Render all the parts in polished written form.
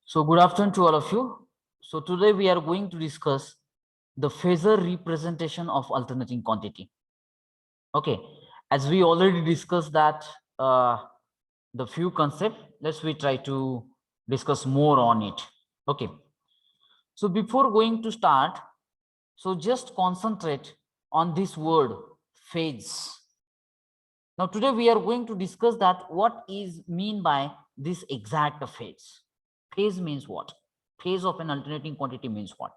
So good afternoon to all of you. So today we are going to discuss the phasor representation of alternating quantity. Okay, as we already discussed that the few concept, let's we try to discuss more on it. Okay, so before going to start, so just concentrate on this word phase. Now today we are going to discuss that what is mean by this exact phase. Phase means what? Phase of an alternating quantity means what?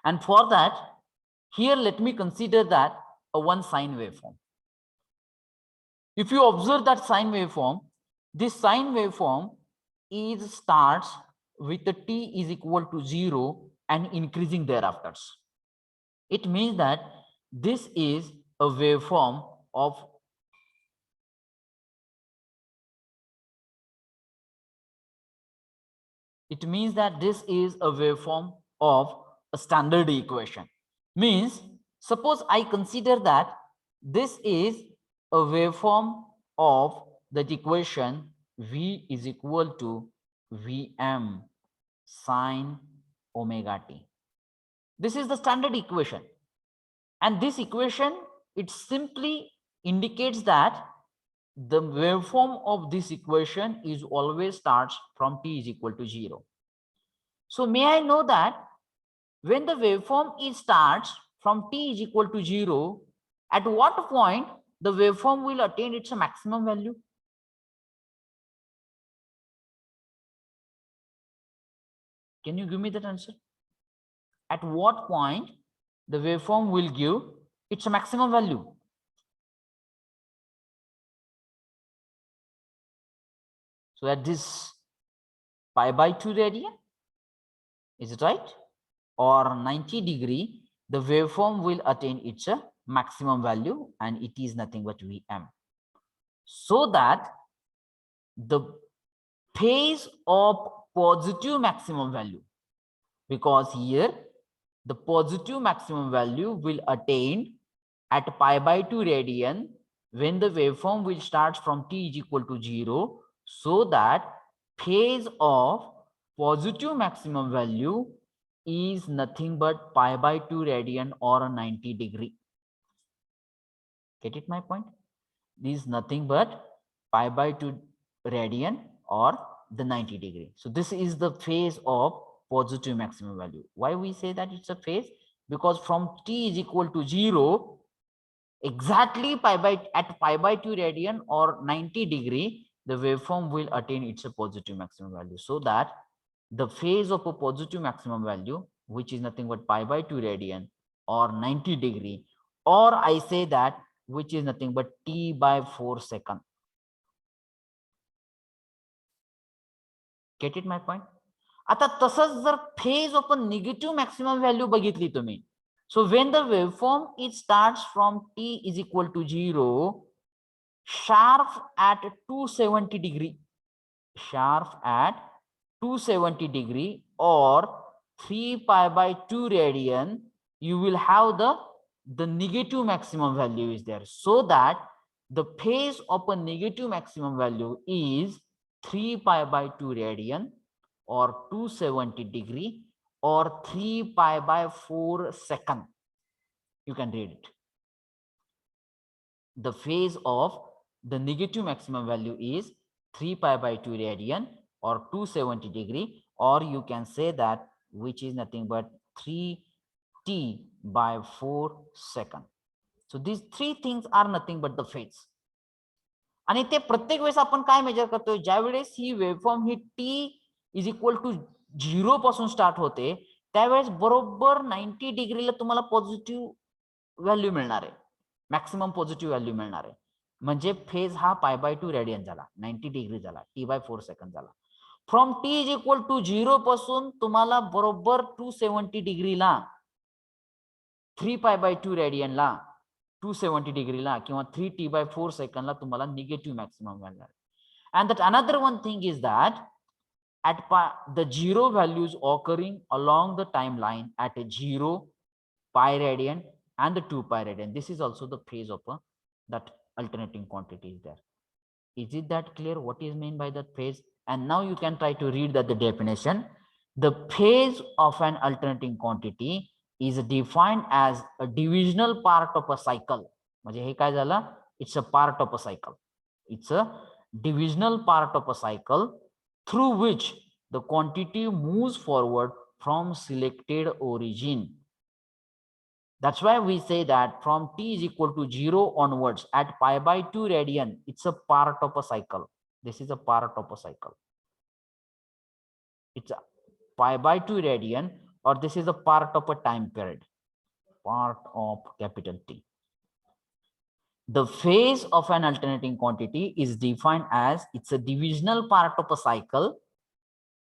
And for that, here let me consider that a one sine waveform. If you observe that sine waveform, this sine waveform is starts with the t is equal to 0 and increasing thereafter. It means that this is a waveform of it means that this is a waveform of a standard equation. Means, suppose I consider that this is a waveform of that equation V is equal to Vm sine omega t. This is the standard equation. And this equation, it simply indicates that the waveform of this equation is always starts from t is equal to 0. So may I know that when the waveform is starts from t is equal to 0, at what point the waveform will attain its maximum value? Can you give me that answer? At what point the waveform will give its maximum value? So at this pi by 2 radian, is it right? Or 90 degree, the waveform will attain its maximum value and it is nothing but Vm. So that the phase of positive maximum value, because here the positive maximum value will attain at pi by 2 radian when the waveform will start from t is equal to 0, so that phase of positive maximum value is nothing but pi by 2 radian or 90 degree. Get it my point? This is nothing but pi by 2 radian or the 90 degree. So this is the phase of positive maximum value. Why we say that it's a phase? Because from t is equal to 0, exactly at pi by 2 radian or 90 degree, the waveform will attain its a positive maximum value. So that the phase of a positive maximum value, which is nothing but pi by 2 radian or 90 degree, or I say that which is nothing but t by 4 second. Get it my point? आता तसंच जर phase of a negative maximum value बघितली तुम्ही, so when the waveform it starts from t is equal to 0, sharp at 270 degree, sharp at 270 degree or 3 pi by 2 radian, you will have the negative maximum value is there. So that the phase of a negative maximum value is 3 pi by 2 radian or 270 degree or 3 pi by 4 second. You can read it. The phase of the negative maximum value is 3 pi by 2 radian or 270 degree, or you can say that which is nothing but 3t by 4 second. So these three things are nothing but the phase. आणि ते प्रत्येक वेळेस आपण काय major करतोय, ज्या वेळेस ही वेव्हफॉर्म ही टी इज इक्वल टू 0 पासून स्टार्ट होते, त्यावेळेस बरोबर 90 डिग्रीला तुम्हाला पॉझिटिव्ह व्हॅल्यू मिळणार आहे, मॅक्सिमम पॉझिटिव्ह व्हॅल्यू मिळणार आहे. म्हणजे फेज हा पाय बाय 2 रेडियन झाला, 90 डिग्री झाला, टी बाय 4 सेकंड झाला. From T is equal to 0 पासून तुम्हाला बरोबर 270 डिग्रीला 3 पाय बाय 2 रेडियनला 270 डिग्रीला किंवा 3t by 4 सेकंडला तुम्हाला निगेटिव्ह मॅक्सिमम व्हॅल्यू आहे. And that another one thing is that at the 0 values occurring along the timeline at a 0 pi radian and the 2 pi radian, this is also the phase of that alternating quantity is there. Is it that clear what is meant by that phase? And now you can try to read that the definition. The phase of an alternating quantity is defined as a divisional part of a cycle. म्हणजे हे काय झालं? It's a part of a cycle. It's a divisional part of a cycle through which the quantity moves forward from selected origin. That's why we say that from t is equal to 0 onwards at pi by 2 radian, it's a part of a cycle. This is a part of a cycle. It's a pi by 2 radian, or this is a part of a time period, part of capital T. The phase of an alternating quantity is defined as it's a divisional part of a cycle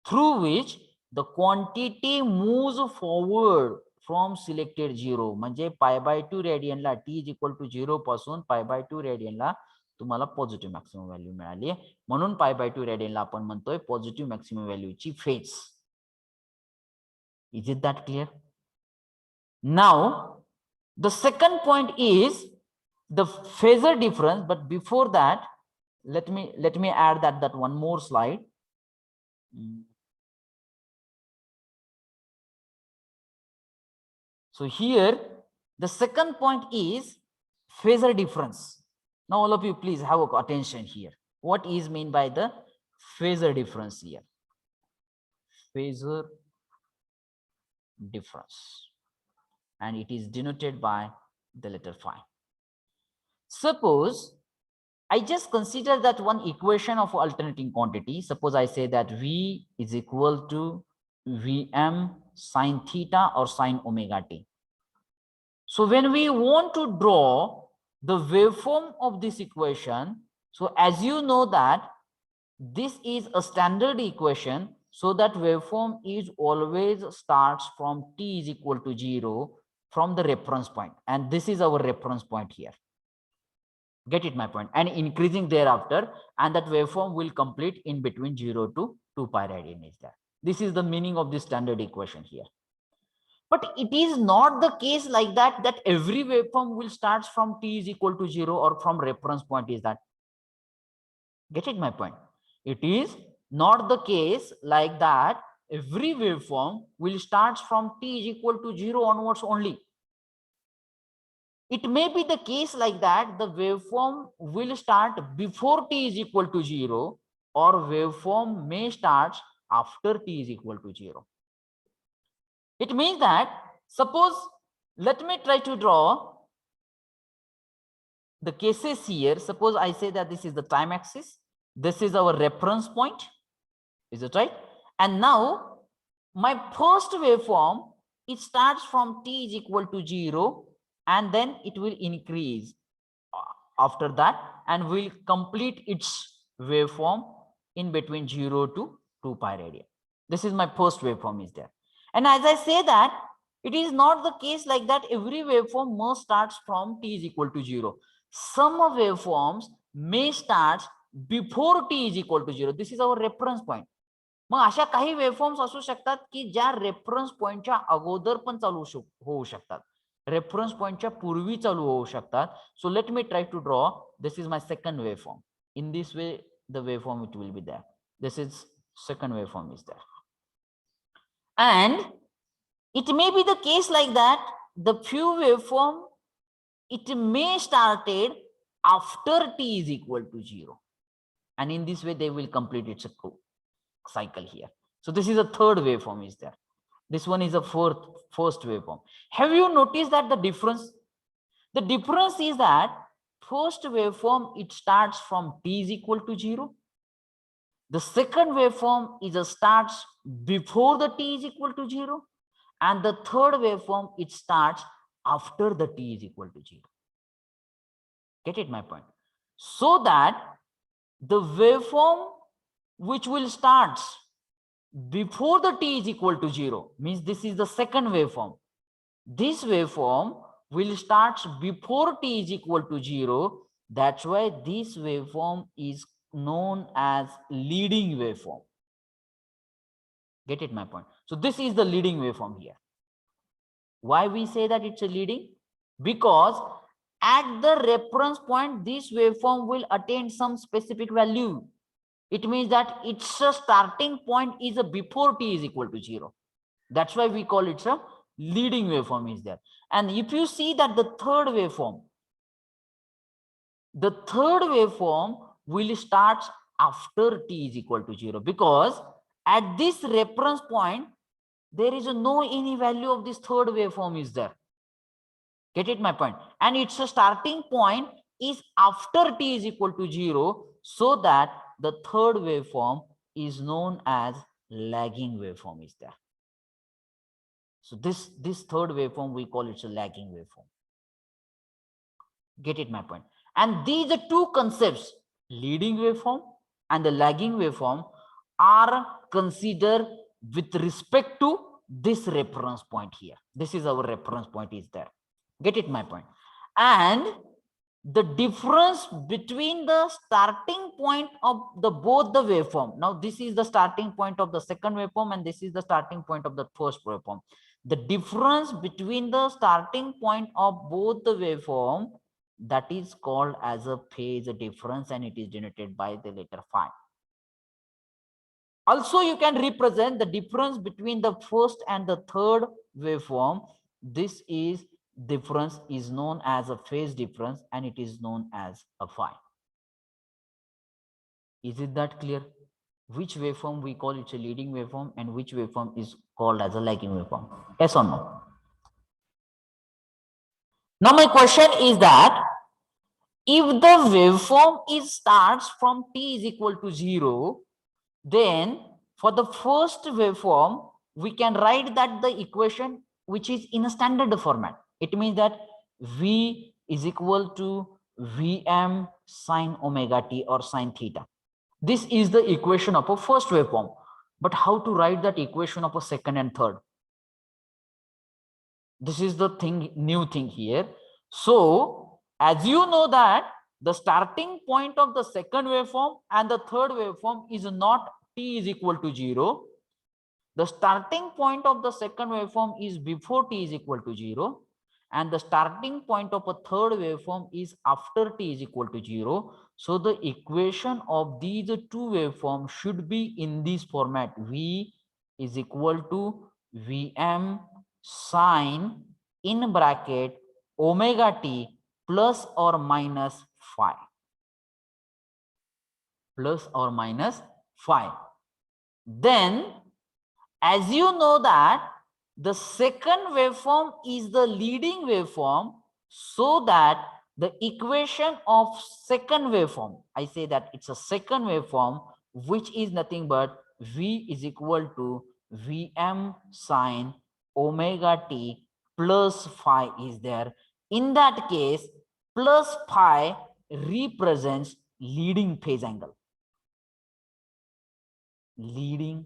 through which the quantity moves forward from selected 0. म्हणजे pi by 2 रेडियनला t is equal to 0 पासून pi by 2 रेडियनला तुम्हाला positive maximum value मिळाली आहे, म्हणून pi by 2 रेडियनला आपण म्हणतोय positive maximum व्हॅल्यूची phase. Is it that clear? Now, the second point is the phasor difference, but before that, let me add that one more slide. So here, the second point is phasor difference. Now, all of you, please have attention here. What is mean by the phasor difference here? Phasor difference, and it is denoted by the letter phi. Suppose I just consider that one equation of alternating quantity. Suppose I say that V is equal to Vm sine theta or sine omega t. So when we want to draw the waveform of this equation, so as you know that this is a standard equation, so that waveform is always starts from t is equal to 0 from the reference point, and this is our reference point here. Get it my point? And increasing thereafter, and that waveform will complete in between 0 to 2 pi radian is there. This is the meaning of the standard equation here. But it is not the case like that, that every waveform will start from t is equal to 0 or from reference point is that. Get it my point? It is not the case like that every waveform will start from t is equal to 0 onwards only. It may be the case like that the waveform will start before t is equal to 0, or waveform may start after t is equal to 0. It means that, suppose, let me try to draw the cases here. Suppose I say that this is the time axis, this is our reference point, is it right? And now my first waveform, it starts from t is equal to 0, and then it will increase after that and will complete its waveform in between 0 to 2 pi radian. This is my first waveform is there. And as I say that, it is not the case like that every waveform must starts from t is equal to 0. Some waveforms may start before t is equal to 0. This is our reference point. मग अशा काही waveforms असू शकतात की ज्या reference पॉइंटच्या अगोदर पण चालू होऊ शकतात, रेफरन्स पॉइंटच्या पूर्वी चालू होऊ शकतात. So let me try to draw. This is my second waveform. In this way the waveform it will be there. This is second waveform is there, and it may be the case like that the few waveform it may started after t is equal to 0, and in this way they will complete its cycle here. So this is a third waveform is there. This one is a first waveform. Have you noticed that the difference? The difference is that first waveform it starts from t is equal to 0. The second waveform is a starts before the t is equal to 0, and the third waveform it starts after the t is equal to 0. Get it my point? So that the waveform which will start before the t is equal to 0 means this is the second waveform. This waveform will start before t is equal to 0. That's why this waveform is known as leading waveform. Get it my point? So this is the leading waveform here. Why we say that it's a leading? Because at the reference point this waveform will attain some specific value. It means that its a starting point is a before t is equal to 0. That's why we call it a leading waveform is there. And if you see that the third waveform will start after t is equal to 0, because at this reference point there is no any value of this third waveform is there. Get it my point? And its a starting point is after t is equal to 0, so that the third waveform is known as lagging waveform is there. So this third waveform we call it a lagging waveform. Get it my point? And these are two concepts, leading waveform and the lagging waveform, are considered with respect to this reference point here. This is our reference point is there. Get it my point? And the difference between the starting point of the both the waveform, now this is the starting point of the second waveform and this is the starting point of the first waveform. The difference between the starting point of both the waveform, that is called as a phase difference, and it is denoted by the letter phi. Also you can represent the difference between the first and the third waveform. This is difference is known as a phase difference, and it is known as a phi. Is it that clear? Which waveform we call it a leading waveform and which waveform is called as a lagging waveform? Yes or no? Now my question is that if the waveform starts from t is equal to 0, then for the first waveform we can write that the equation which is in a standard format. It means that v is equal to Vm sine omega t or sine theta. This is the equation of a first waveform. But how to write that equation of a second and third? This is the thing, new thing here. So as you know that the starting point of the second waveform and the third waveform is not t is equal to 0. The starting point of the second waveform is before t is equal to 0, and the starting point of a third waveform is after t is equal to 0. So the equation of these two waveforms should be in this format: v is equal to Vm sine in bracket omega t plus or minus phi. Plus or minus phi. Then as you know that the second waveform is the leading waveform, so that the equation of second waveform, I say that it's a second waveform, which is nothing but v is equal to Vm sine omega t plus phi is there. In that case, plus phi represents leading phase angle. Leading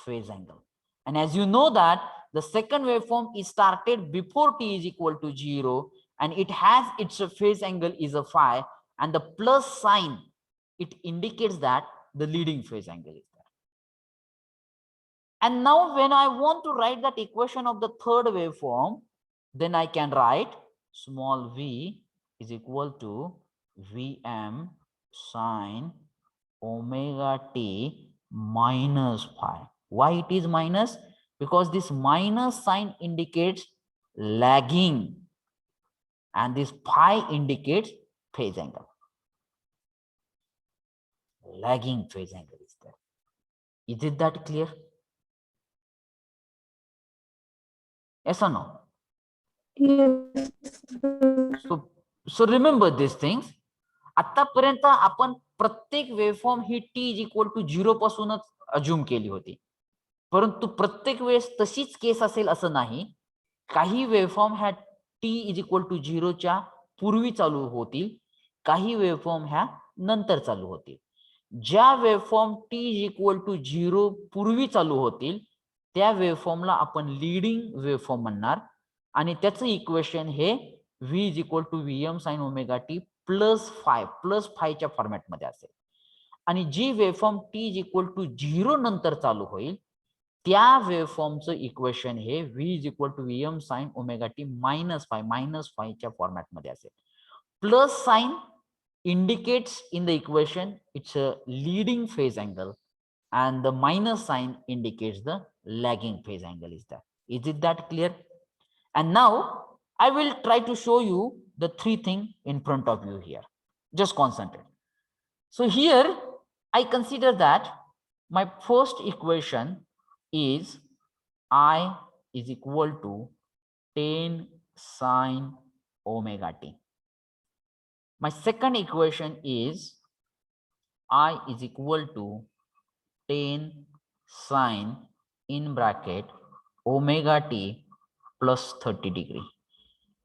phase angle. And as you know that the second waveform is started before t is equal to 0, and it has its phase angle is a phi, and the plus sign, it indicates that the leading phase angle is there. And now when I want to write that equation of the third waveform, then I can write small v is equal to Vm sine omega t minus phi. Why it is minus? Because this minus sign indicates lagging and this phi indicates phase angle. Lagging phase angle is there. Is it that clear? Yes or no? Yes. So remember these things. आतापर्यंत आपण प्रत्येक waveform ही T is equal to 0 पासूनच assume केली होती, परंतु प्रत्येक वेळेस तशीच केस असेल असं नाही. काही वेव्हफॉर्म ह्या टी इज इक्वल टू 0च्या पूर्वी चालू होतील, काही वेव्हफॉर्म ह्या नंतर चालू होतील. ज्या waveform T is equal to 0 पूर्वी चालू होतील त्या वेव्हफॉर्मला आपण लीडिंग वेव्हफॉर्म म्हणणार, आणि त्याचं इक्वेशन हे v is equal to Vm sine omega t plus फायच्या फॉर्मॅटमध्ये असेल. आणि जी waveform T is equal to 0 नंतर चालू होईल त्या वेव्हफॉर्मचं इक्वेशन हे v is equal to Vm sine omega t minus फायच्या फॉर्मॅटमध्ये असेल. Plus sign indicates in the equation it's a leading phase angle, and the minus sign indicates the lagging phase angle is there. Is it that clear? And now I will try to show you the three things in front of you here. Just concentrate. So here I consider that my first equation is I is equal to 10 sine omega t. My second equation is I is equal to 10 sine in bracket omega t plus 30 degree.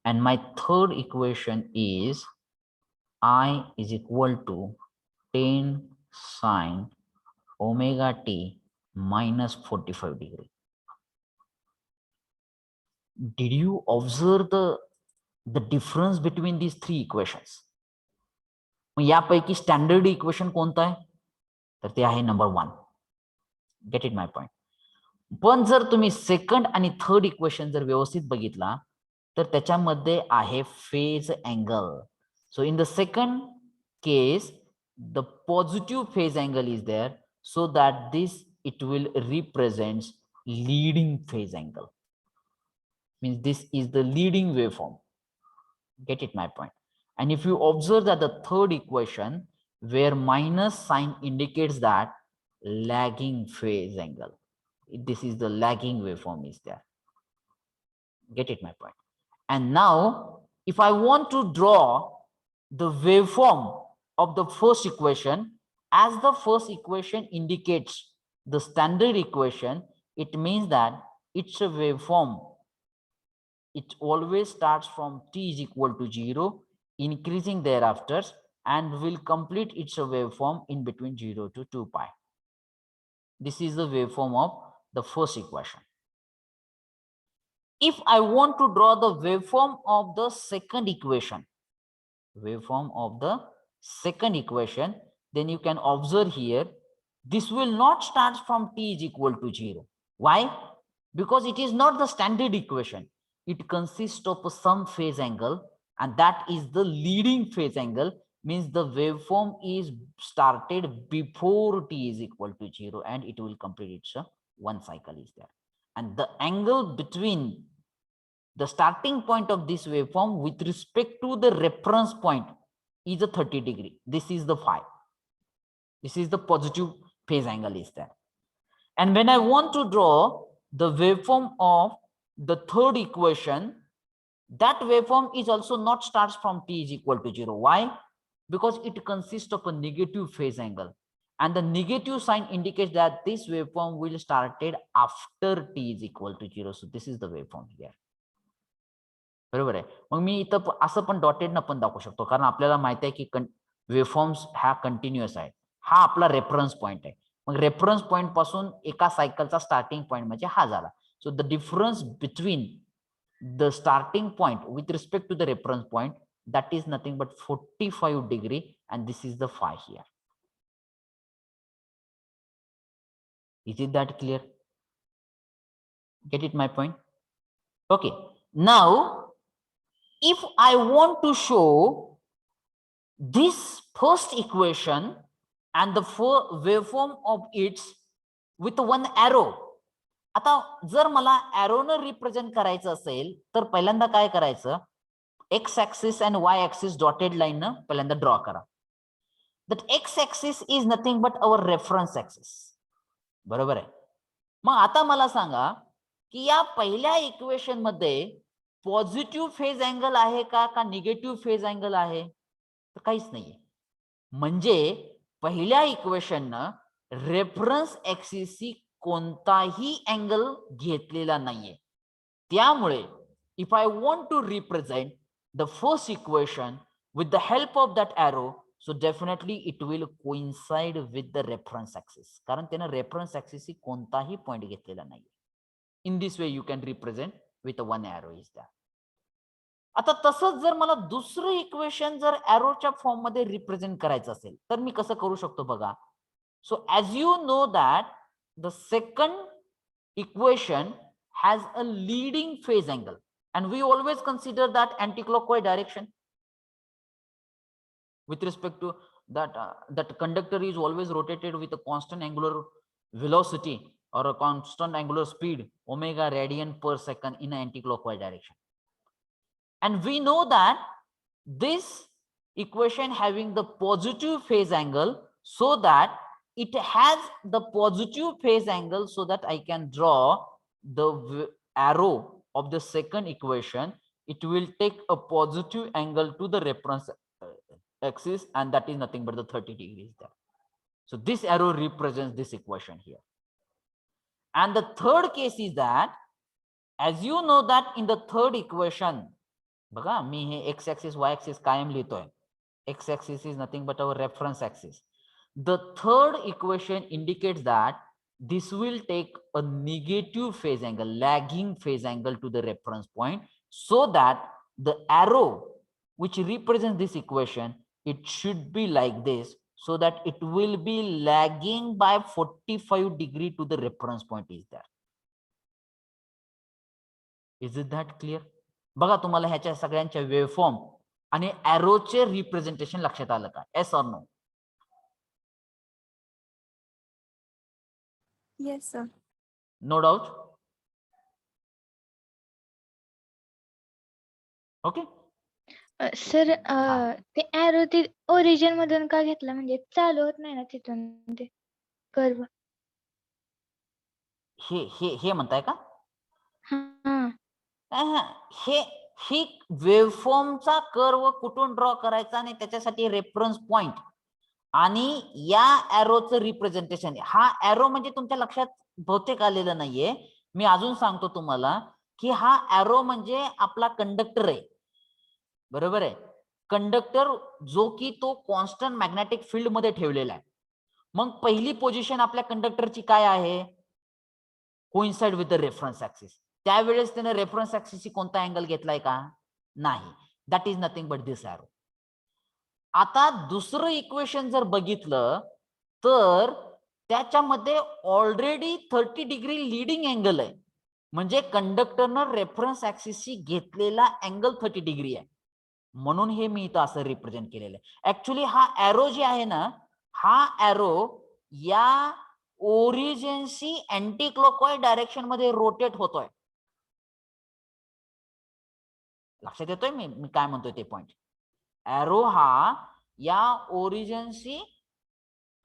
And my third equation is I is equal to 10 sine omega t minus 45 degree. Did you observe the difference between these three equations? यापैकी standard equation कोणतं आहे? तर ते आहे number 1. Get it my point. पण जर तुम्ही second आणि थर्ड इक्वेशन जर व्यवस्थित बघितला तर त्याच्यामध्ये आहे phase angle. So in the second case the positive phase angle is there, so that this it will represent leading phase angle. Means this is the leading waveform. Get it my point? And if you observe that the third equation where minus sign indicates that lagging phase angle, this is the lagging waveform is there. Get it my point? And now if I want to draw the waveform of the first equation, as the first equation indicates the standard equation, it means that it's a waveform. It always starts from t is equal to 0, increasing thereafter, and will complete its waveform in between 0 to 2 pi. This is the waveform of the first equation. If I want to draw the waveform of the second equation, then you can observe here, this will not start from t is equal to 0. Why? Because it is not the standard equation. It consists of some phase angle, and that is the leading phase angle. Means the waveform is started before t is equal to 0, and it will complete its one cycle is there. And the angle between the starting point of this waveform with respect to the reference point is a 30 degree. This is the phi. This is the positive phase angle is there. And when I want to draw the waveform of the third equation, that waveform is also not starts from t is equal to 0. Why? Because it consists of a negative phase angle, and the negative sign indicates that this waveform will started after t is equal to 0. So this is the waveform here. बरोबर आहे. मग मी इथं असं पण dotted न पण दाखवू शकतो, कारण आपल्याला माहिती आहे की वेव्हफॉर्म्स ह्या कंटिन्युअस आहेत. हा आपला रेफरन्स पॉइंट आहे. मग रेफरन्स पॉइंट पासून एका सायकलचा स्टार्टिंग पॉइंट म्हणजे हा झाला. So the difference between the starting point with respect to the reference point, that is nothing but 45 degree, and this is the phi here. Is it that clear? Get it my point? Okay, now if I want to show this first equation and the waveform of its with one arrow, आता जर मला एरोनं represent करायचं असेल तर पहिल्यांदा काय करायचं, x axis and Y axis dotted line न पहिल्यांदा ड्रॉ करा. That x axis is nothing but our reference axis. बरोबर आहे. मग आता मला सांगा की या पहिल्या इक्वेशन मध्ये पॉझिटिव्ह फेज अँगल आहे का निगेटिव्ह फेज अँगल आहे? तर काहीच नाहीये. म्हणजे पहिल्या इक्वेशननं रेफरन्स ऍक्सिसशी कोणताही अँगल घेतलेला नाहीये. त्यामुळे if I want to represent the first equation with the help of that arrow, so definitely it will coincide with the reference axis, कारण त्यानं रेफरन्स ऍक्सिसशी कोणताही पॉइंट घेतलेला नाहीये. In this way you can represent with one arrow is that. आता तसंच जर मला दुसरं इक्वेशन जर एरोच्या फॉर्म मध्ये रिप्रेझेंट करायचं असेल तर मी कसं करू शकतो बघा. So as you know that the second equation has a leading phase angle, and we always consider that anti-clockwise direction. with respect to that that conductor is always rotated with a constant angular velocity or a constant angular speed omega radian per second in an anti-clockwise direction. And we know that this equation having the positive phase angle, so that it has the positive phase angle, so that I can draw the arrow of the second equation. It will take a positive angle to the reference axis, and that is nothing but the 30 degrees there. So this arrow represents this equation here. And the third case is that, as you know that in the third equation, बघा मी हे x axis y axis कायम लिहितोय. X axis is nothing but our reference axis. The third equation indicates that this will take a negative phase angle, lagging phase angle to the reference point, so that the arrow which represents this equation, it should be like this, so that it will be lagging by 45 degree to the reference point is there. Is it that clear? बघा तुम्हाला ह्याच्या सगळ्यांच्या waveform आणि एरोचे representation लक्षात आलं का? Yes or no? Yes, sir. No doubt. Okay sir ते arrow ते ओरिजिन मधून का घेतला, म्हणजे चालू होत नाही ना तिथून ते कर्व? हे हे हे म्हणताय का? हा हे ही वेव्हफॉर्मचा कर्व कुठून ड्रॉ करायचा आणि त्याच्यासाठी रेफरन्स पॉइंट आणि या एरोचं रिप्रेझेंटेशन. हा एरो म्हणजे तुमच्या लक्षात बहुतेक आलेलं नाहीये. मी अजून सांगतो तुम्हाला की हा एरो म्हणजे आपला कंडक्टर आहे, बरोबर आहे. कंडक्टर जो की तो कॉन्स्टंट मॅग्नेटिक फील्ड मध्ये ठेवलेला आहे. मग पहिली पोझिशन आपल्या कंडक्टरची काय आहे? Coincide with the reference axis. त्यावेळेस त्याने रेफरन्स ऍक्सिसची कोणता अँगल घेतलाय का? नाही. That is nothing but this arrow. आता दुसरं इक्वेशन जर बघितलं तर त्याच्यामध्ये ऑलरेडी 30 डिग्री लीडिंग अँगल आहे, म्हणजे कंडक्टरनं रेफरन्स ऍक्सिसशी घेतलेला अँगल 30 डिग्री आहे. म्हणून हे मी इथं असं रिप्रेझेंट केलेलं आहे. ऍक्च्युली हा एरो जे आहे ना, हा एरो या ओरिजिनशी अँटी क्लॉकवाईज डायरेक्शन मध्ये रोटेट होतोय. लक्षात येतोय मी काय म्हणतोय ते पॉइंट? एरो हा या ओरिजिनशी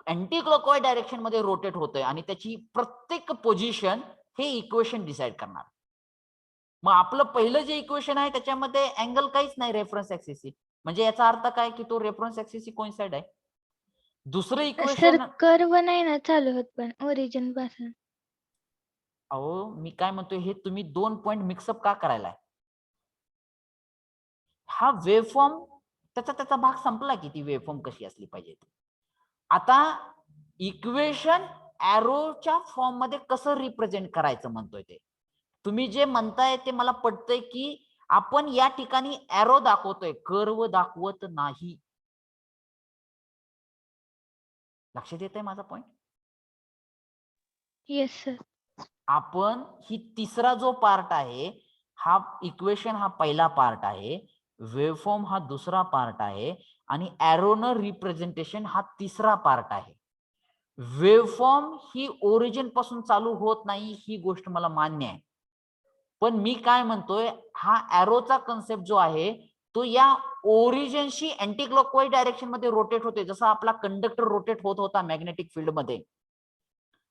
अँटी क्लॉकवाईज डायरेक्शन मध्ये रोटेट होतोय आणि त्याची प्रत्येक पोझिशन हे इक्वेशन डिसाइड करणार. मग आपलं पहिलं जे इक्वेशन आहे त्याच्यामध्ये अँगल काहीच नाही रेफरन्स ऍक्सिसशी, म्हणजे याचा अर्थ काय की तो रेफरन्स ऍक्सिसशी कोइन्साइड आहे. दुसरं इक्वेशन कर्व नाही ना चालू होत पण ओरिजिन पासून. अहो मी काय म्हणतोय, हे तुम्ही दोन पॉइंट मिक्सअप का करायलाय? हा वेव्हफॉर्म त्याचा भाग संपला की ती वेव्हफॉर्म कशी असली पाहिजे. आता इक्वेशन एरोच्या फॉर्म मध्ये कसं रिप्रेझेंट करायचं म्हणतोय ते. तुम्ही जे म्हणताय ते मला पटतंय की आपण या ठिकाणी एरो दाखवतोय, कर्व दाखवत नाही. लक्षात येतंय माझा पॉइंट? Yes sir. आपण ही तिसरा जो पार्ट आहे, हा इक्वेशन हा पहिला पार्ट आहे, वेव्हफॉर्म हा दुसरा पार्ट आहे आणि एरोनं रिप्रेझेंटेशन हा तिसरा पार्ट आहे. वेव्हफॉर्म ही ओरिजिन पासून चालू होत नाही, ही गोष्ट मला मान्य आहे. पण मी काय म्हणतोय, हा एरोचा कन्सेप्ट जो आहे तो या ओरिजिनशी अँटी क्लॉकवाईज डायरेक्शन मध्ये रोटेट होते, जसा आपला कंडक्टर रोटेट होत होता मॅग्नेटिक फील्ड मध्ये,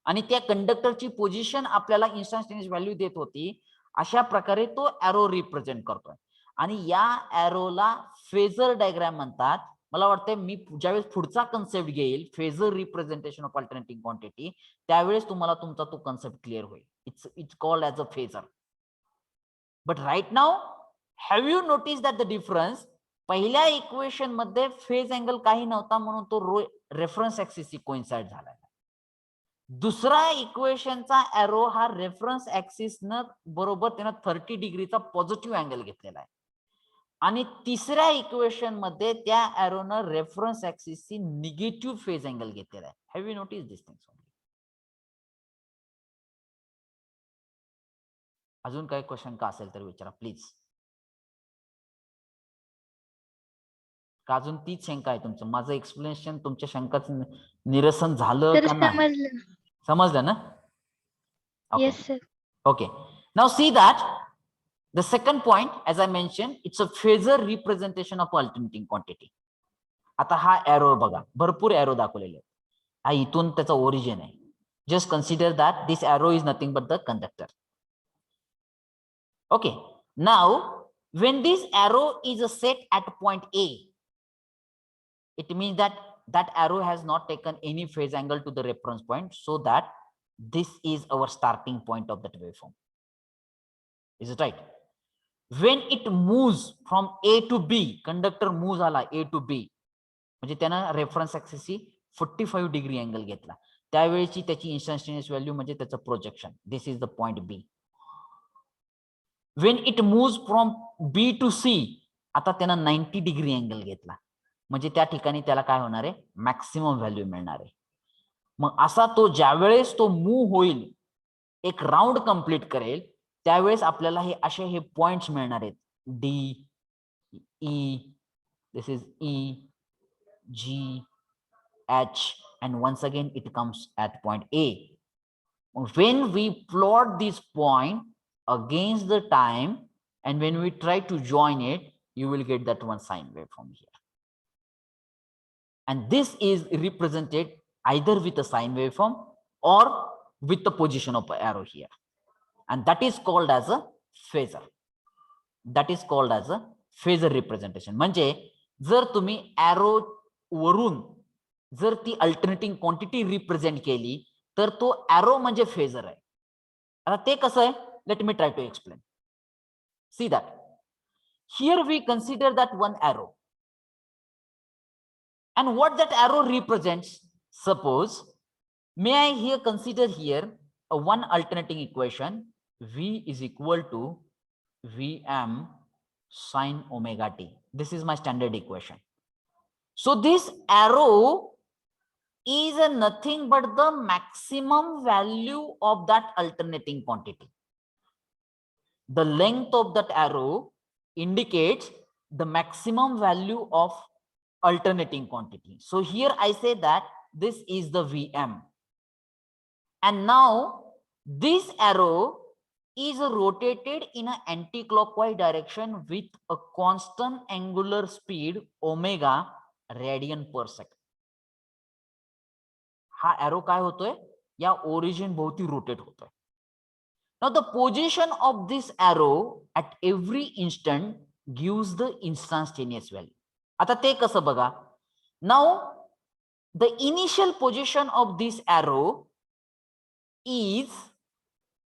आणि त्या कंडक्टरची पोझिशन आपल्याला इन्स्टंटेनियस व्हॅल्यू देत होती. अशा प्रकारे तो एरो रिप्रेझेंट करतोय आणि या एरोला फेजर डायग्राम म्हणतात. मला वाटतं मी ज्यावेळेस पुढचा कन्सेप्ट घेईल phasor representation of alternating quantity, त्यावेळेस तुम्हाला तुमचा तो कन्सेप्ट क्लिअर होईल. It's called as a phasor. But right now have you notice that the difference? पहिल्या इक्वेशन मध्ये फेज अँगल काही नव्हता म्हणून तो रेफरन्स ऍक्सिसशी कोइन्साइड झाला. दुसरा इक्वेशनचा एरो हा रेफरन्स ऍक्सिस न बरोबर त्यानं 30 डिग्रीचा पॉझिटिव्ह अँगल घेतलेला आहे आणि तिसऱ्या इक्वेशन मध्ये त्या एरोनं रेफरन्स ऍक्सिसची निगेटिव्ह फेज अँगल घेतलेला आहे. Have you notice this things? अजून काही क्वेश्चन का असेल तर विचारा प्लीज. का अजून तीच शंका आहे तुमचं? माझं एक्सप्लेनेशन तुमच्या शंकाचं निरसन झालं सर का नाही? समजलं. समजलं ना? Okay. Yes sir. Okay. Now see that the second point, as I mentioned, it's a phasor representation of alternating quantity. आता हा एरो बघा, भरपूर एरो दाखवलेले आहेत. हा इथून त्याचा ओरिजिन आहे. Just consider that this arrow is nothing but the conductor. Okay. Now, when this arrow is set at point A, it means that that arrow has not taken any phase angle to the reference point, so that this is our starting point of that waveform. Is it right? When it moves from A to B, conductor moves ala A to B, म्हणजे त्यानं reference ऍक्सिसची 45 degree angle घेतला, त्यावेळेची त्याची instantaneous value म्हणजे त्याचं projection. This is the point B. When it moves from B to C, आता त्यानं 90 degree angle घेतला, म्हणजे त्या ठिकाणी त्याला काय होणार आहे? मॅक्सिमम व्हॅल्यू मिळणार आहे. मग असा तो ज्यावेळेस तो मूव्ह होईल, एक राऊंड कंप्लीट करेल, त्यावेळेस आपल्याला हे असे हे पॉइंट्स मिळणार आहेत. D, E, this is E, G, H, and once again it comes at point A. When we plot this point against the time and when we try to join it, you will get that one sine wave from here. And this is represented either with a sine waveform or with the position of an arrow here. And that is called as a phasor. That is called as a phasor representation. म्हणजे जर तुम्ही arrow वरून जर ती alternating quantity represent केली तर तो arrow म्हणजे फेजर आहे. आता ते कसं आहे? Let me try to explain. See that here we consider that one arrow and what that arrow represents. Suppose may I here consider here one alternating equation v is equal to vm sin omega t. This is my standard equation. So this arrow is nothing but the maximum value of that alternating quantity. The length of that arrow indicates the maximum value of alternating quantity. So here I say that this is the Vm. And now this arrow is rotated in an anti-clockwise direction with a constant angular speed omega radian per second. हा arrow काय होतोय? या origin भोवती rotate होतोय. Now the position of this arrow at every instant gives the instantaneous value. आता ते कसं बघा? Now the initial position of this arrow is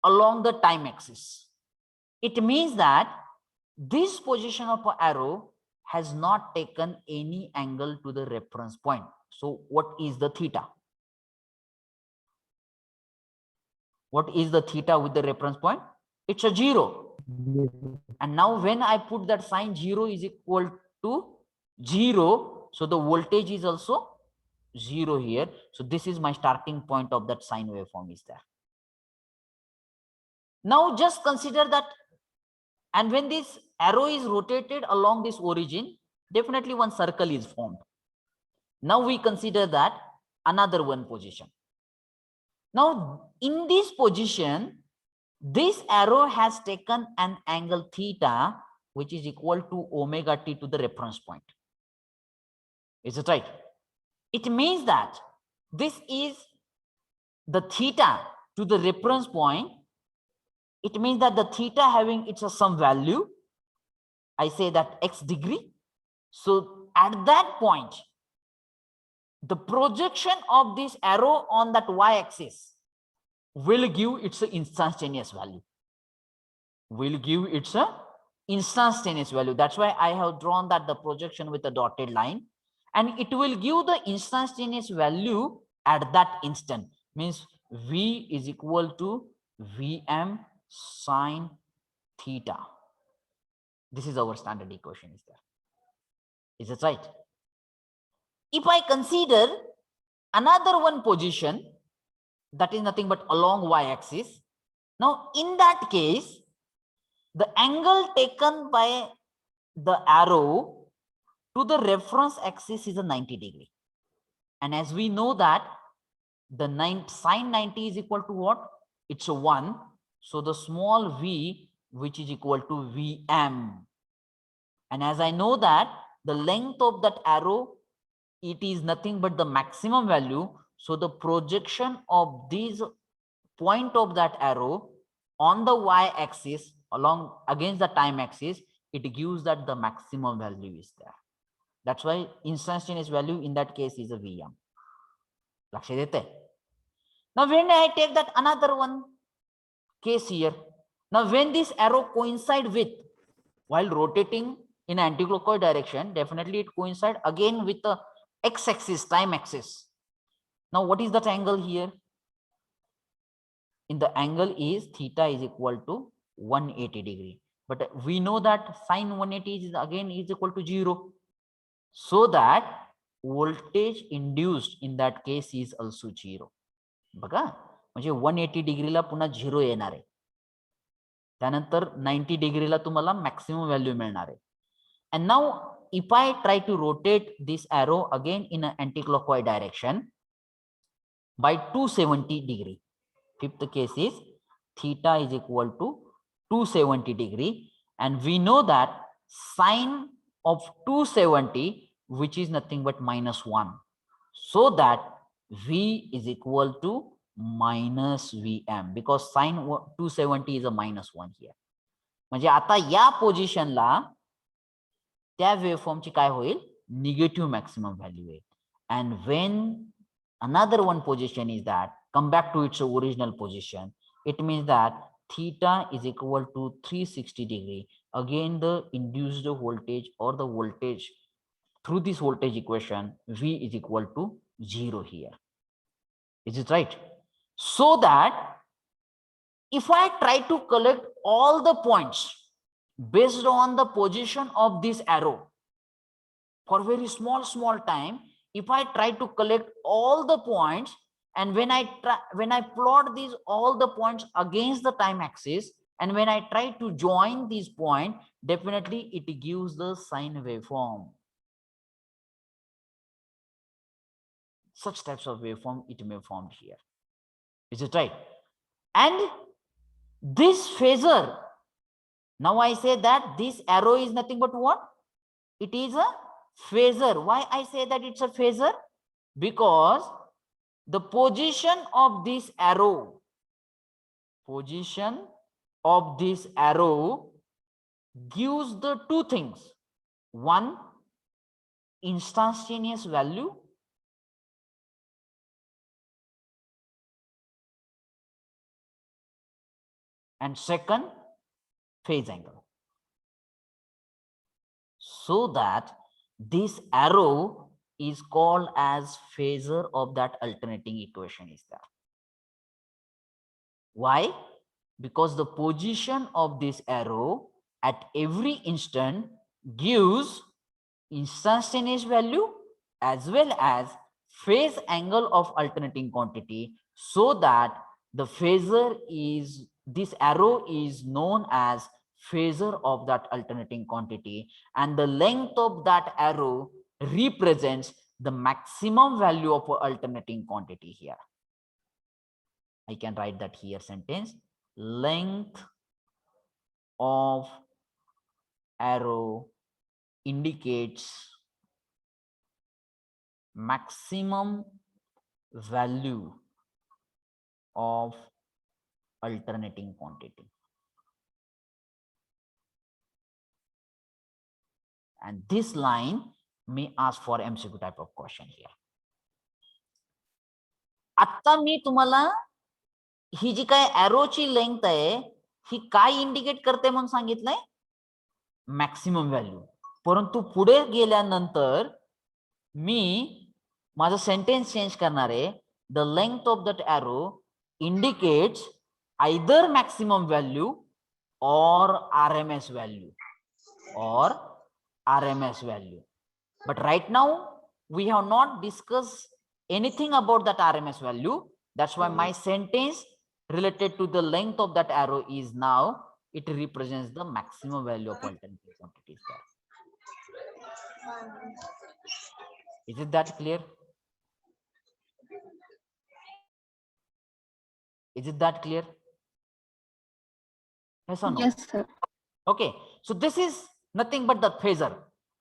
along the time axis. It means that this position of an arrow has not taken any angle to the reference point. So what is the theta? What is the theta with the reference point? It's a 0. And now when I put that sign, 0 is equal to 0. So the voltage is also 0 here. So this is my starting point of that sine waveform is there. Now just consider that, and when this arrow is rotated along this origin, definitely one circle is formed. Now we consider that another one position. Now in this position, this arrow has taken an angle theta, which is equal to omega t to the reference point. Is it right? It means that this is the theta to the reference point. It means that the theta having its some value, I say that x degree. So at that point, the projection of this arrow on that y-axis will give its instantaneous value. Will give its instantaneous value. That's why I have drawn that the projection with a dotted line, and it will give the instantaneous value at that instant. Means v is equal to vm sine theta. This is our standard equation is there. Is it right? If I consider another one position, that is nothing but along y-axis. Now in that case, the angle taken by the arrow to the reference axis is a 90 degree. And as we know that the sine 90 is equal to what? It's a 1. So the small v, which is equal to Vm. And as I know that the length of that arrow, it is nothing but the maximum value. So the projection of this point of that arrow on the y-axis along against the time axis, it gives that the maximum value is there. That's why instantaneous value in that case is a Vm. Now when I take that another one case here, now when this arrow coincide with, while rotating in anti-clockwise direction, definitely it coincide again with the x-axis, time axis. Now what is that angle here? In the angle is theta is equal to 180 degree. But we know that sine 180 is again is equal to 0. So that voltage induced in that case is also 0. बघा म्हणजे 180 डिग्रीला पुन्हा 0 येणार आहे. त्यानंतर 90 डिग्रीला तुम्हाला maximum value मिळणार आहे. And now if I try to rotate this arrow again in an anti-clockwise direction by 270 degree. Fifth case is theta is equal to 270 degree. And we know that sine of 270, which is nothing but -1. So that V is equal to minus Vm, because sine 270 is a -1 here. म्हणजे आता या पोझिशनला त्या वेव्हफॉर्मची काय होईल? Negative maximum value येईल. And when another one position is that come back to its original position, it means that theta is equal to 360 degree. Again the induced voltage or the voltage through this voltage equation, V is equal to 0 here. Is it right? So that if I try to collect all the points based on the position of this arrow for very small time, if I try to collect all the points, and when I plot these all the points against the time axis, and when I try to join these points, definitely it gives the sine waveform. Such types of waveform it may form here. Is it right? And this phasor, now I say that this arrow is nothing but what? It is a phasor. Why I say that it's a phasor? Because the position of this arrow gives the two things. One, instantaneous value, and second, phase angle. So that this arrow is called as phasor of that alternating equation is there. Why? Because the position of this arrow at every instant gives instantaneous value as well as phase angle of alternating quantity, so that the phasor is, this arrow is known as phasor of that alternating quantity, and the length of that arrow represents the maximum value of alternating quantity here. I can write that here sentence: length of arrow indicates maximum value of alternating quantity. And this line may ask for MCQ type of question here. आता मी तुम्हाला ही जी काय एरोची length आहे ही काय indicate करते म्हणून सांगितलंय? Maximum value. परंतु पुढे गेल्यानंतर मी माझं सेंटेन्स चेंज करणार आहे. The length of that arrow indicates either maximum value or RMS value, but right now we have not discussed anything about that RMS value. That's why my sentence related to the length of that arrow is now it represents the maximum value of alternating quantities there. Is it that clear? Is it that clear? Yes or no? Yes, sir. Okay, so this is nothing but the phasor.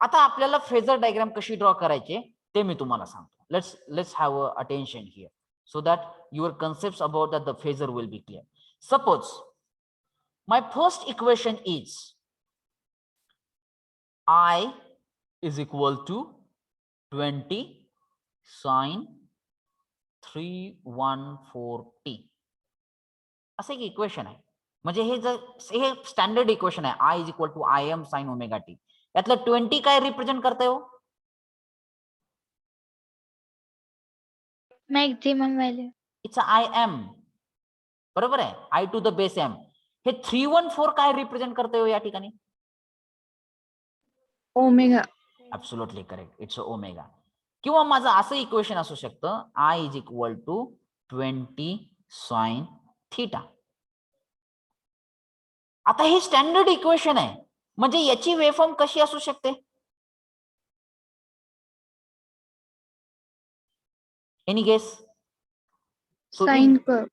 आता आपल्याला phasor diagram कशी draw करायचे ते मी तुम्हाला सांगतो. Let's have attention here so that your concepts about that the phasor will be clear. Suppose my first equation is I is equal to 20 sine 314t असं एक equation आहे. म्हणजे हे स्टँडर्ड इक्वेशन आहे. I is equal to Im sin omega t. यातलं 20 काय represent करतंय हो? Maximum value. It's Im. बरोबर आहे. I to the base m. हे 314 काय रिप्रेझेंट करतंय हो या ठिकाणी? Omega. Absolutely correct. It's omega. किंवा माझं असं इक्वेशन असू शकतं I is equal to 20 sin theta. आता हे स्टँडर्ड इक्वेशन आहे. म्हणजे याची वेव्हफॉर्म कशी असू शकते? Any guess? So sine curve.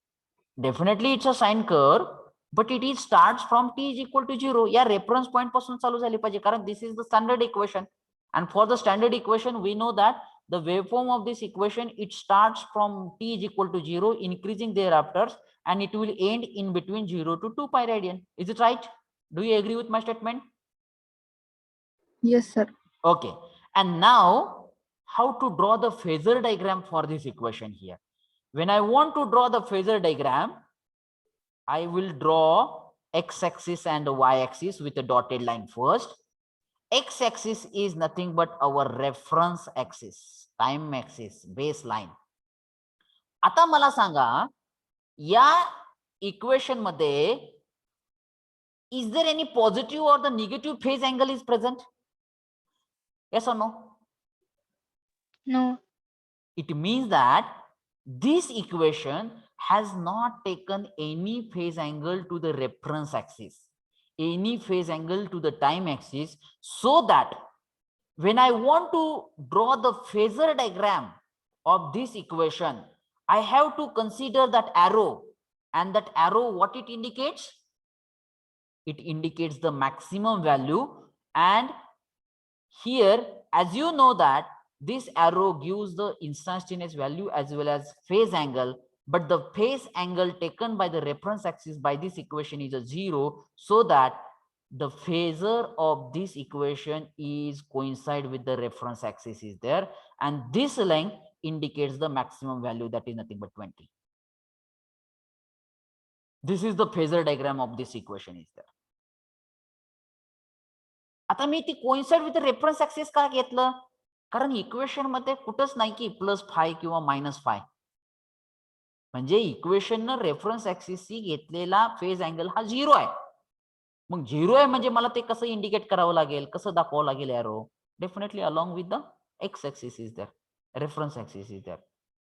definitely it's a sine curve, but it is starts from t is equal to 0. या रेफरन्स पॉइंट पासून चालू झाली पाहिजे कारण this is the standard equation, and for the standard equation we know that the waveform of this equation it starts from t is equal to 0, increasing thereafter, and it will end in between 0 to 2 pi radian. Is it right? Do you agree with my statement? Yes, sir. Okay, and now how to draw the phasor diagram for this equation here? When I want to draw the phasor diagram, I will draw x-axis and y-axis with a dotted line first. X-axis is nothing but our reference axis, time axis, baseline. आता मला सांगा या equation मध्ये is there any positive or the negative phase angle is present? Yes or no? No. It means that this equation has not taken any phase angle to the reference axis, any phase angle to the time axis, so that when I want to draw the phasor diagram of this equation, I have to consider that arrow, and that arrow, what it indicates? It indicates the maximum value, and here, as you know that this arrow gives the instantaneous value as well as phase angle, but the phase angle taken by the reference axis by this equation is a 0, so that the phasor of this equation is coincide with the reference axis is there, and this length indicates the maximum value, that is nothing but 20. This is the phasor diagram of this equation is there. आता मी ती coincide with reference axis का घेतलं? कारण equation मध्ये कुठंच नाही की +5 किंवा -5. म्हणजे इक्वेशननं रेफरन्स ऍक्सिसशी घेतलेला फेज अँगल हा 0 आहे. मग 0 आहे म्हणजे मला ते कसं इंडिकेट करावं लागेल, कसं दाखवावं लागेल arrow? Definitely along with the X axis is there, reference axis is there.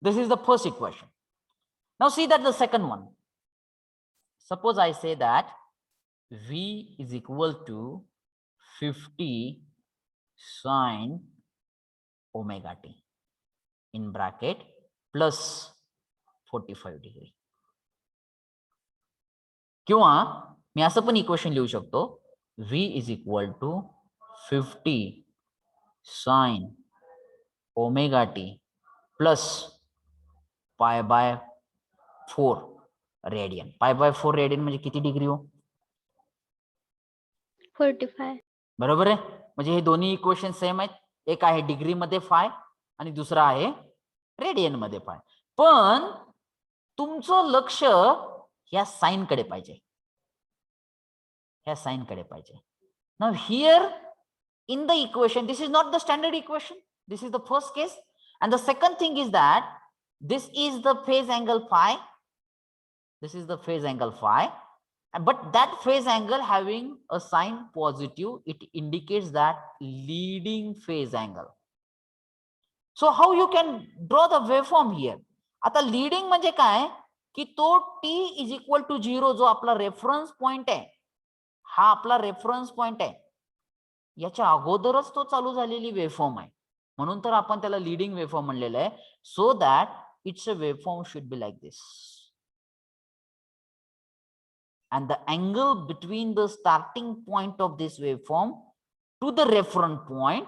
This is the first equation. Now see that the second one. Suppose I say that v is equal to 50 sine omega t in bracket plus 45 degree. किंवा मी असं पण equation लिहू शकतो v is equal to 50 sine omega t plus pi by 4 radian. pi by 4 radian म्हणजे किती degree हो? 45. बरोबर आहे. म्हणजे हे दोन्ही इक्वेशन सेम आहेत. एक आहे डिग्री मध्ये फाय आणि दुसरा आहे रेडियन मध्ये फाय. पण तुमचं लक्ष या साइन कडे पाहिजे, या साइन कडे पाहिजे. Now here in the equation, this is not the standard equation, this is the first case, and the second thing is that this is the phase angle phi, this is the phase angle phi, but that phase angle having a sign positive, it indicates that leading phase angle. So how you can draw the waveform here? आता leading म्हणजे काय की तो t is equal to 0 जो आपला reference point आहे, हा आपला रेफरन्स पॉइंट आहे. याच्या अगोदरच तो चालू झालेली वेवफॉर्म आहे, म्हणून तर आपण त्याला लीडिंग वेवफॉर्म म्हणलेलं आहे. So that it's a waveform should be like this. And the angle between the starting point of this waveform to the reference point,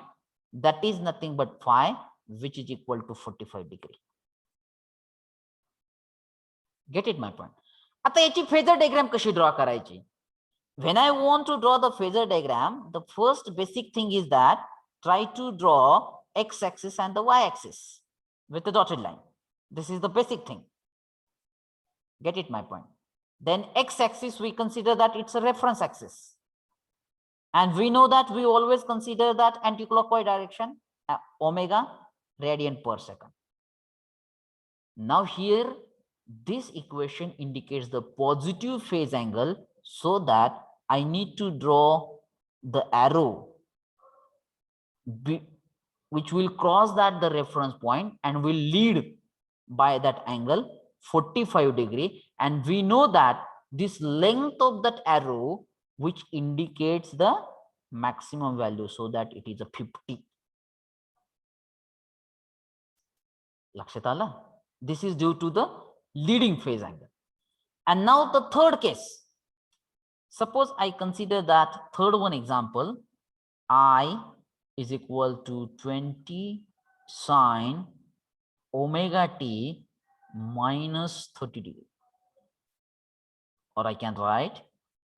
that is nothing but phi, which is equal to 45 degree. Get it my point? आता याची phasor diagram कशी draw करायची? When I want to draw the phasor diagram, the first basic thing is that try to draw x-axis and the y-axis with the dotted line. This is the basic thing. Get it my point? Then x-axis, we consider that it's a reference axis. And we know that we always consider that anti-clockwise direction, omega radian per second. Now here, this equation indicates the positive phase angle, so that I need to draw the arrow which will cross that the reference point and will lead by that angle 45 degree, and we know that this length of that arrow which indicates the maximum value, so that it is a 50. लक्षात आलं? This is due to the leading phase angle. And now the third case, suppose I consider that third one example, I is equal to 20 sine omega t minus 30 degree, or I can write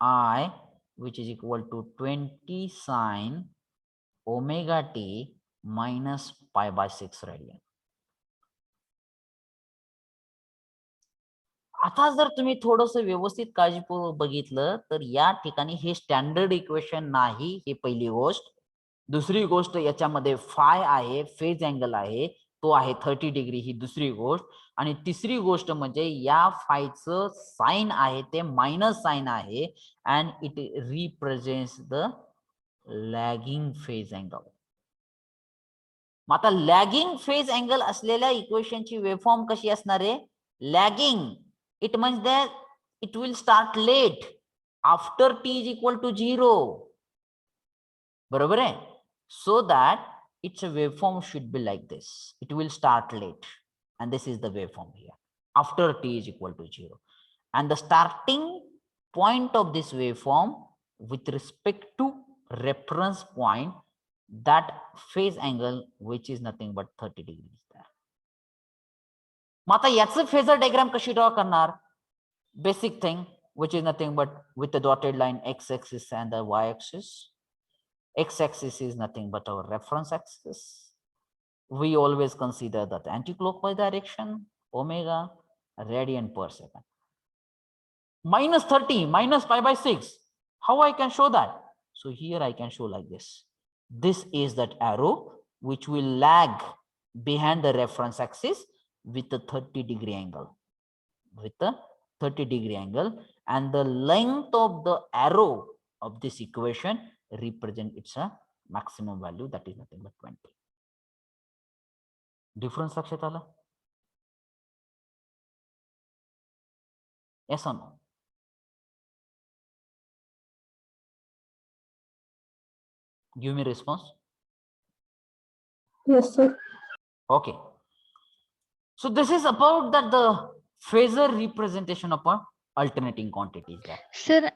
I, which is equal to 20 sine omega t minus pi by 6 radian. आता जर तुम्ही थोडस व्यवस्थित काळजीपूर्वक बघितलं तर या ठिकाणी हे स्टँडर्ड इक्वेशन नाही, ही पहिली गोष्ट. दुसरी गोष्ट, याच्यामध्ये फाय आहे, फेज अँगल आहे, तो आहे 30 डिग्री, ही दुसरी गोष्ट. आणि तिसरी गोष्ट म्हणजे या फायचं साइन आहे ते मायनस साइन आहे, and it represents the lagging phase angle. मग आता लॅगिंग फेज अँगल असलेल्या इक्वेशनची वेवफॉर्म कशी असणार आहे? Lagging. It means that it will start late after t is equal to 0. बरोबर आहे? So that its waveform should be like this. It will start late, and this is the waveform here after t is equal to 0. And the starting point of this waveform with respect to reference point, that phase angle which is nothing but 30 degrees there. मग आता याचं phasor diagram कशी draw करणार? Basic thing which is nothing but with the dotted line x-axis and the y-axis. X-axis is nothing but our reference axis. We always consider that anti-clockwise direction, omega radian per second. Minus 30 minus pi by 6. How I can show that? So here I can show like this. This is that arrow which will lag behind the reference axis with a 30 degree angle, with a 30 degree angle, and the length of the arrow of this equation represent its a maximum value, that is nothing but 20. Difference लक्षात आला? Yes or no? Give me response. Yes, sir. Okay. So this is about that the phasor representation of alternating quantities there. Sir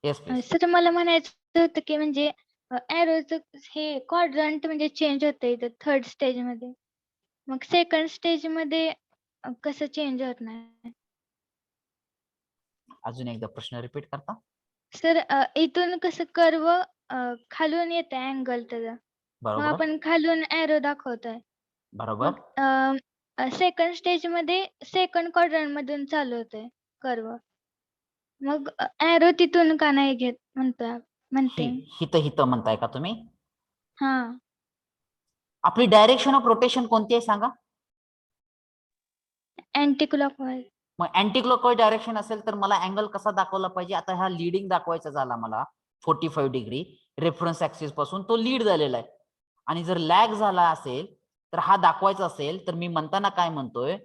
Yes, please. Sir मला म्हणायचं होतं की म्हणजे एरोचं हे quadrant म्हणजे change होतं इथं थर्ड स्टेज मध्ये, मग सेकंड स्टेज मध्ये कसं चेंज होत नाही? अजून एकदा प्रश्न रिपीट करता? सर इथून कसं कर्व खालून येत आहे अँगल त्याचा, मग बरोबर आपण खालून एरो दाखवतोय, बरोबर. मग सेकंड स्टेज मध्ये सेकंड क्वाड्रंट मधून चालू होतंय कर्व, मग एरो तिथून का नाही घेत म्हणते? हित हित म्हणताय का तुम्ही? हा. आपली डायरेक्शन ऑफ रोटेशन कोणती आहे सांगा? Anticlockwise. मग अँटी क्लॉकवाईज डायरेक्शन असेल तर मला अँगल कसा दाखवला पाहिजे? आता हा लीडिंग दाखवायचा झाला मला 45 डिग्री रेफरन्स ऍक्सिस पासून, तो लीड झालेला आहे. आणि जर लॅग झाला असेल तर हा दाखवायचा असेल तर मी म्हणताना काय म्हणतोय?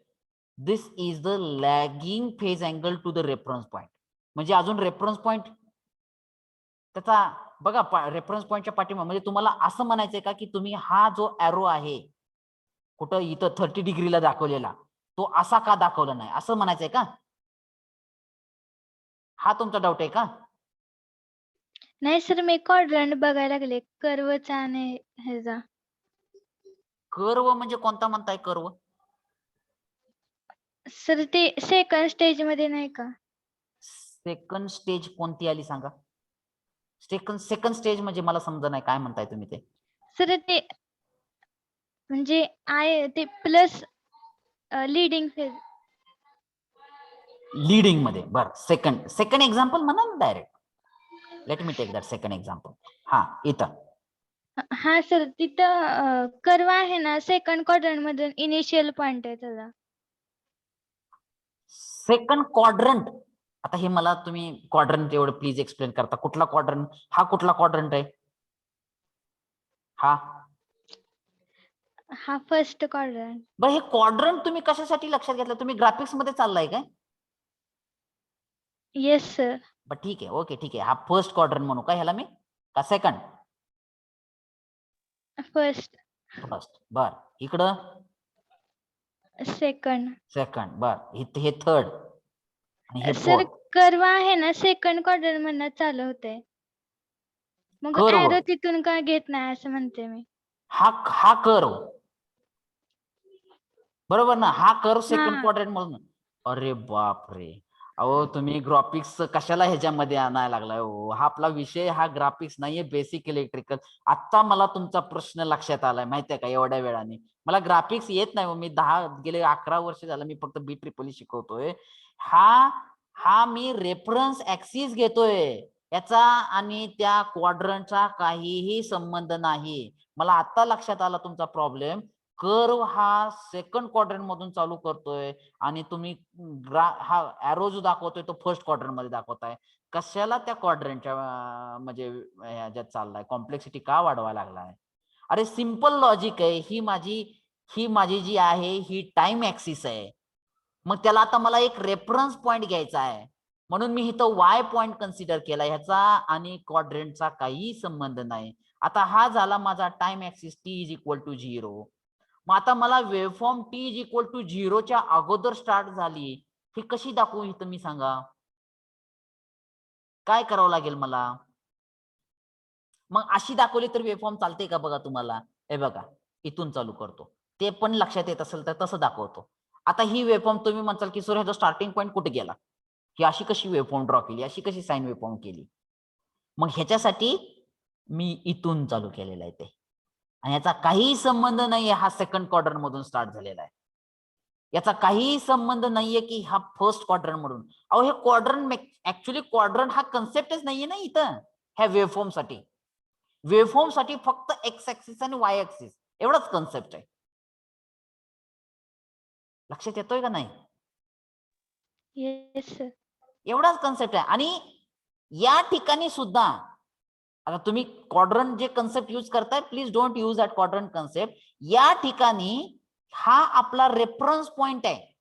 This is the lagging phase angle to the reference point. म्हणजे अजून रेफरन्स पॉइंट त्याचा बघा रेफरन्स पॉईंटच्या पाठीमागे म्हणजे तुम्हाला असं म्हणायचंय का की तुम्ही हा जो एरो आहे कुठं इथं 30 डिग्रीला दाखवलेला तो असा का दाखवला नाही असं म्हणायचंय का? हा तुमचा डाऊट आहे का? नाही सर, मी क्वाड्रंट बघायला लागले कर्वचा आणि ह्याचा. कर्व म्हणजे कोणता म्हणताय कर्व? सर ते सेकंड स्टेज मध्ये नाही का? सेकंड स्टेज कोणती आली सांगा? सेकंड स्टेज म्हणजे मला समजा नाही काय म्हणताय तुम्ही ते? सर ते म्हणजे ते प्लस लीडिंग फेज. लीडिंग मध्ये बर सेकंड एक्झाम्पल म्हणा ना direct. Let me take that second example. हा इथं हा सर, तिथं कर्व आहे ना, सेकंड क्वाड्रंट मधून इनिशियल पॉइंट आहे त्याचा. Second quadrant. आता हे मला तुम्ही क्वाड्रंट एवढं प्लीज एक्सप्लेन करता. कुठला क्वाड्रंट? हा कुठला क्वाड्रंट आहे? हा फर्स्ट क्वाड्रंट. बरं हे क्वाड्रंट तुम्ही कशासाठी लक्षात घेतलं? तुम्ही ग्राफिक्स मध्ये चाललाय काय? Yes sir. बर ठीक आहे, ओके ठीक आहे. हा फर्स्ट क्वाड्रंट म्हणू का ह्याला मी का सेकंड? फर्स्ट. बर इकडं सेकंड. बर इथे हे थर्ड आणि हे सर फोर्थ. कर्व आहे ना, सेकंड क्वाड्रंट मधनं चालू होते. मग कर्व एरो तिथून का घेत नाही असं म्हणते मी. हा कर्व बरोबर ना? हा कर्व सेकंड हा. क्वाड्रंट म्हणून. अरे बाप रे, अहो तुम्ही ग्राफिक्स कशाला ह्याच्यामध्ये आणायला लागलाय हो? हा आपला विषय हा ग्राफिक्स नाहीये, बेसिक इलेक्ट्रिकल. आता मला तुमचा प्रश्न लक्षात आलाय माहितीये का? एवढ्या वेळाने मला ग्राफिक्स येत नाही. मी गेले 11 वर्ष झालं मी फक्त BEEE शिकवतोय. हा मी रेफरन्स ऍक्सिस घेतोय याचा आणि त्या क्वाड्रंटचा काहीही संबंध नाही. मला आता लक्षात आला तुमचा प्रॉब्लेम. कर्व हा सेकंड क्वाड्रंट मधून चालू करतोय आणि तुम्ही हा एरो जो दाखवतोय तो फर्स्ट क्वाड्रंट मध्ये दाखवताय. कशाला त्या क्वाड्रंटच्या म्हणजे ह्याच्यात चाललाय? कॉम्प्लेक्सिटी का वाढवायला लागलाय? अरे सिंपल लॉजिक आहे. ही माझी जी आहे ही टाइम ऍक्सिस आहे. मग त्याला आता मला एक रेफरन्स पॉइंट घ्यायचा आहे म्हणून मी इथं वाय पॉइंट कन्सिडर केला. ह्याचा आणि क्वाड्रंटचा काही संबंध नाही. आता हा झाला माझा time axis t is equal to 0. मग आता मला waveform t is equal to 0च्या अगोदर स्टार्ट झाली ही कशी दाखवू इथं मी सांगा? काय करावं लागेल मला? मग अशी दाखवली तर वेव्हफॉर्म चालते का बघा तुम्हाला? हे बघा इथून चालू करतो. ते पण लक्षात येत असेल तर तसं दाखवतो. आता ही वेव्हफॉर्म तुम्ही म्हणताल की सर ह्याचा स्टार्टिंग पॉईंट कुठे गेला? ही अशी कशी वेव्हफॉर्म ड्रॉ केली? अशी कशी साइन वेव्हफॉर्म केली? मग ह्याच्यासाठी मी इथून चालू केलेलं आहे ते आणि याचा काही संबंध नाहीये हा सेकंड क्वाड्रंट मधून स्टार्ट झालेला आहे. याचा काही संबंध नाहीये की हा फर्स्ट क्वाड्रंट मधून. अहो हे क्वाड्रंट ऍक्च्युली क्वाड्रंट हा कन्सेप्टच नाहीये ना इथं ह्या वेव्हफॉर्म साठी. वेव्हफॉर्म साठी फक्त एक्स ऍक्सिस आणि वाय ऍक्सिस एवढाच कन्सेप्ट आहे. लक्षात येतोय का नाही? Yes sir. एवढाच कन्सेप्ट आहे. आणि या ठिकाणी सुद्धा आता तुम्ही क्वाड्रंट जे कन्सेप्ट यूज करताय please don't use that quadrant concept. या ठिकाणी हा आपला रेफरन्स पॉइंट आहे.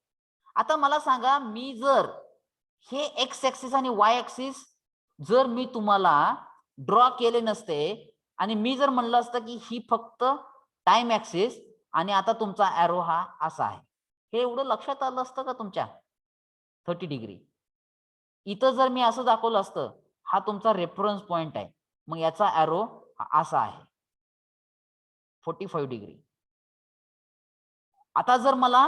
आता मला सांगा, मी जर हे एक्स ऍक्सिस आणि वाय ऍक्सिस जर मी तुम्हाला ड्रॉ केले नसते आणि मी जर म्हणलं असतं की ही फक्त टाइम ऍक्सिस आणि आता तुमचा एरो हा असा आहे, हे एवढं लक्षात आलं असतं का तुमच्या? 30 डिग्री. इथं जर मी असं दाखवलं असतं हा तुमचा रेफरन्स पॉइंट आहे, मग याचा एरो असा आहे 45 डिग्री. आता जर मला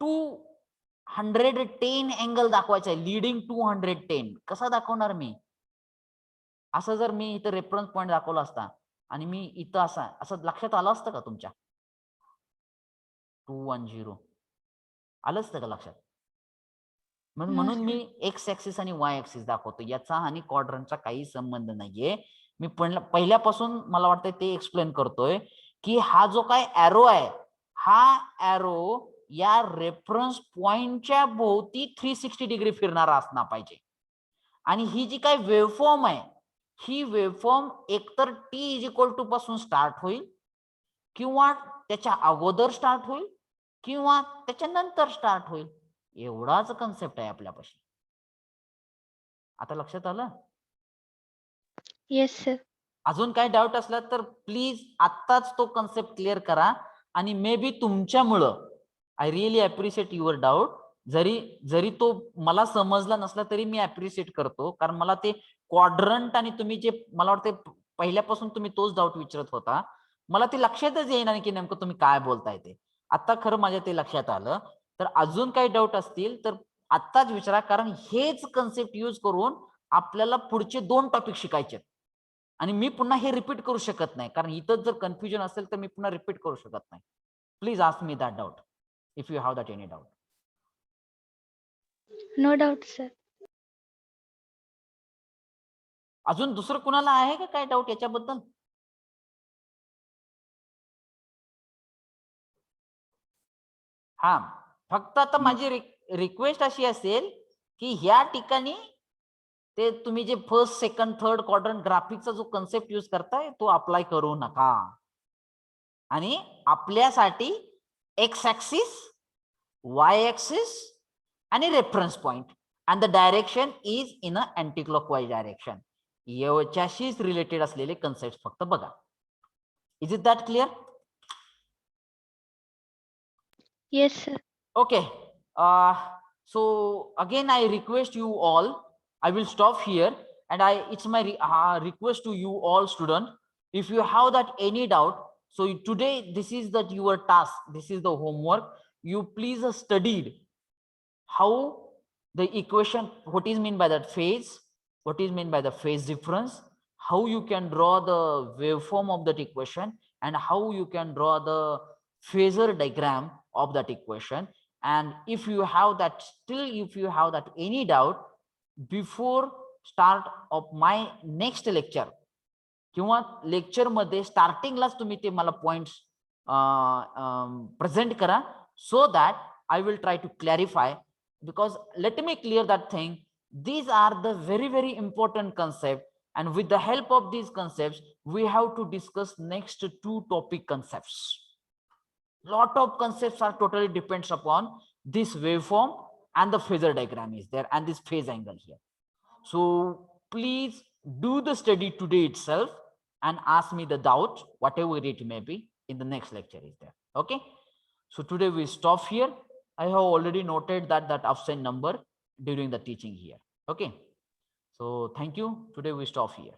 210 अँगल दाखवायचा आहे, लीडिंग 210, कसा दाखवणार मी? असं जर मी इथं रेफरन्स पॉइंट दाखवला असता आणि मी इथं असं लक्षात आलं असतं का तुमच्या? 210 आलं असतं का लक्षात? म्हणून मी एक्स ऍक्सिस आणि वाय ऍक्सिस दाखवतो. याचा आणि क्वाड्रंटचा काही संबंध नाहीये. मी पहिल्यापासून मला वाटतं ते एक्सप्लेन करतोय की हा जो काय एरो आहे हा एरो या रेफरन्स पॉइंटच्या भोवती 360 डिग्री फिरणारा असणार पाहिजे. आणि ही जी काय वेव्हफॉर्म आहे ही वेव्हफॉर्म एकतर t इज इक्वल टू पासून स्टार्ट होईल किंवा त्याच्या अगोदर स्टार्ट होईल किंवा त्याच्या नंतर स्टार्ट होईल. एवढाच कन्सेप्ट आहे आपल्यापाशी. आता लक्षात आलं? Yes sir. अजून काही डाऊट असला तर प्लीज आत्ताच तो कन्सेप्ट क्लिअर करा. आणि मे बी तुमच्यामुळं I really appreciate your doubt. जरी जरी तो मला समजला नसला तरी मी अप्रिशिएट करतो, कारण मला ते क्वाड्रंट आणि तुम्ही जे मला वाटते पहिल्यापासून तुम्ही तोच डाऊट विचारत होता, मला ते लक्षातच येईना की नेमकं तुम्ही काय बोलताय ते. आता खरं माझ्या ते लक्षात आलं. तर अजून काही डाऊट असतील तर आत्ताच विचारा, कारण हेच कन्सेप्ट यूज करून आपल्याला पुढचे 2 टॉपिक शिकायचे आहेत. आणि मी पुन्हा हे रिपीट करू शकत नाही, कारण इथं जर कन्फ्युजन असेल तर मी पुन्हा रिपीट करू शकत नाही. Please ask me that doubt if you have that any doubt. No doubt sir. अजून दुसरं कुणाला आहे का काय डाऊट याच्याबद्दल? हा, फक्त आता माझी रिक्वेस्ट अशी असेल की ह्या ठिकाणी ते तुम्ही जे फर्स्ट सेकंड थर्ड क्वाड्रंट ग्राफिकचा जो कन्सेप्ट यूज करताय तो अप्लाय करू नका. आणि आपल्यासाठी एक्स ऍक्सिस, वाय ऍक्सिस आणि reference point and the direction is in a anticlockwise direction, याच्याशीच रिलेटेड असलेले कन्सेप्ट फक्त बघा. Is it that clear? Yes sir. Okay. So again, I request you all. I will stop here, and it's my request to you all, student. If you have that any doubt, so today this is that your task. This is the homework. You please studied how the equation. What is mean by that phase? What is mean by the phase difference? How you can draw the waveform of that equation, and how you can draw the phasor diagram of that equation. And if you have that if you have that any doubt before start of my next lecture किंवा lecture मध्ये स्टार्टिंगलाच तुम्ही ते मला points present करा, so that I will try to clarify. because let me clear that thing, these are the very very important concept, and with the help of these concepts we have to discuss next 2 topic concepts. Lot of concepts are totally depends upon this waveform, and the phasor diagram is there, and this phase angle here. So please do the study today itself and ask me the doubt whatever it may be in the next lecture is there. Okay, so today we stop here. I have already noted that absent number during the teaching here. Okay, so thank you. Today we stop here.